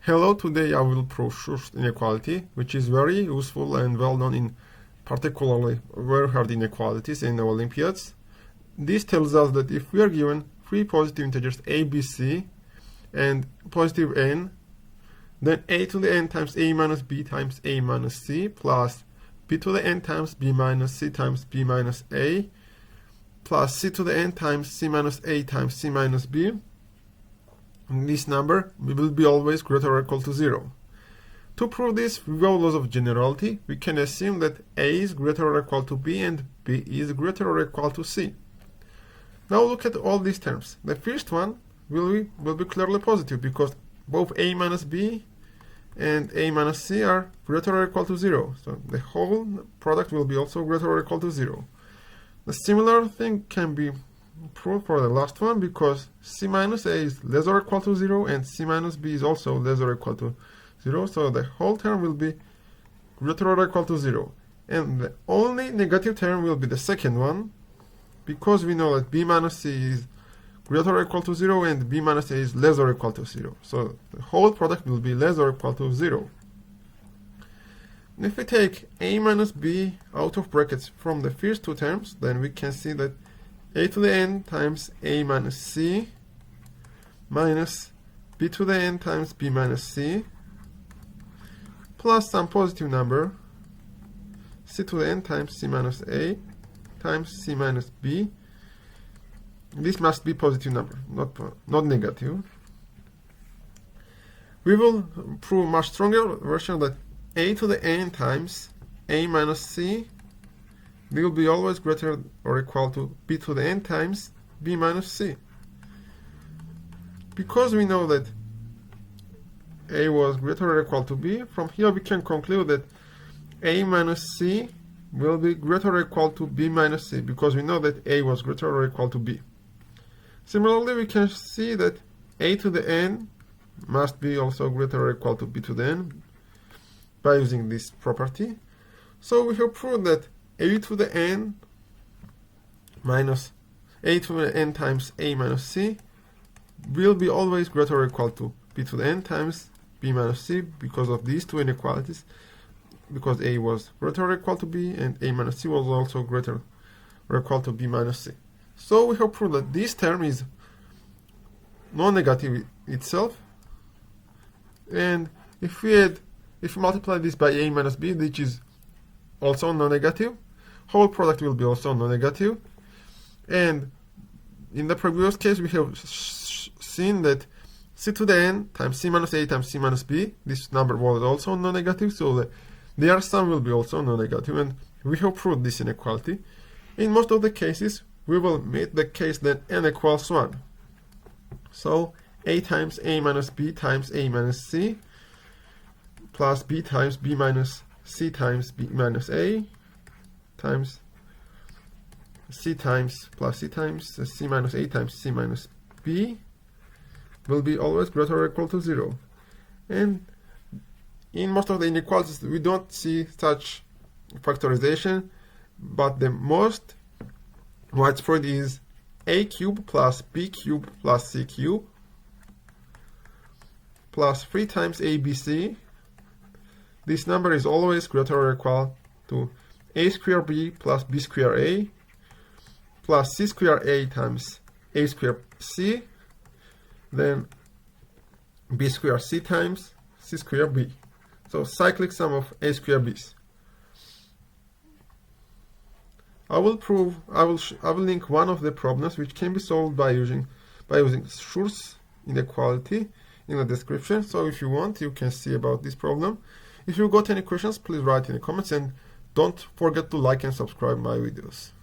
Hello, today I will prove Schur's inequality, which is very useful and well known in particularly very hard inequalities in the Olympiads. This tells us that if we are given three positive integers a, b, c and positive n, then a to the n times a minus b times a minus c plus b to the n times b minus c times b minus a plus c to the n times c minus a times c minus b. This number will be always greater or equal to 0. To prove this without loss of generality, we can assume that a is greater or equal to b and b is greater or equal to c. Now look at all these terms. The first one will be clearly positive because both a minus b and a minus c are greater or equal to 0. So the whole product will be also greater or equal to 0. The similar thing can be proved for the last one because c minus a is less or equal to 0 and c minus b is also less or equal to 0. So the whole term will be greater or equal to 0. And the only negative term will be the second one because we know that b minus c is greater or equal to 0 and b minus a is less or equal to 0. So the whole product will be less or equal to 0. And if we take a minus b out of brackets from the first two terms, then we can see that a to the n times a minus c minus b to the n times b minus c plus some positive number c to the n times c minus a times c minus b. This must be positive number, not negative. We will prove much stronger version that a to the n times a minus c will be always greater or equal to b to the n times b minus c. Because we know that a was greater or equal to b, from here we can conclude that a minus c will be greater or equal to b minus c because we know that a was greater or equal to b. Similarly, we can see that a to the n must be also greater or equal to b to the n by using this property. So we have proved that a to the n minus a to the n times a minus c will be always greater or equal to b to the n times b minus c because of these two inequalities, because a was greater or equal to b and a minus c was also greater or equal to b minus c. So we have proved that this term is non-negative itself, and if we multiply this by a minus b, which is also non-negative, whole product will be also non-negative. And in the previous case, we have seen that c to the n times c minus a times c minus b, this number was also non-negative, so their sum will be also non-negative, and we have proved this inequality. In most of the cases, we will meet the case that n equals 1. So a times a minus b times a minus c plus b times b minus c times b minus a times c times plus c times c minus a times c minus b will be always greater or equal to 0. And in most of the inequalities, we don't see such factorization, but the most widespread is a cubed plus b cubed plus c cubed plus 3 times abc. This number is always greater or equal to a square b plus b square a plus c square a times a square c, then b square c times c square b. So cyclic sum of a square b's. I will link one of the problems which can be solved by using Schur's inequality in the description. So if you want, you can see about this problem. If you got any questions, please write in the comments, and don't forget to like and subscribe my videos.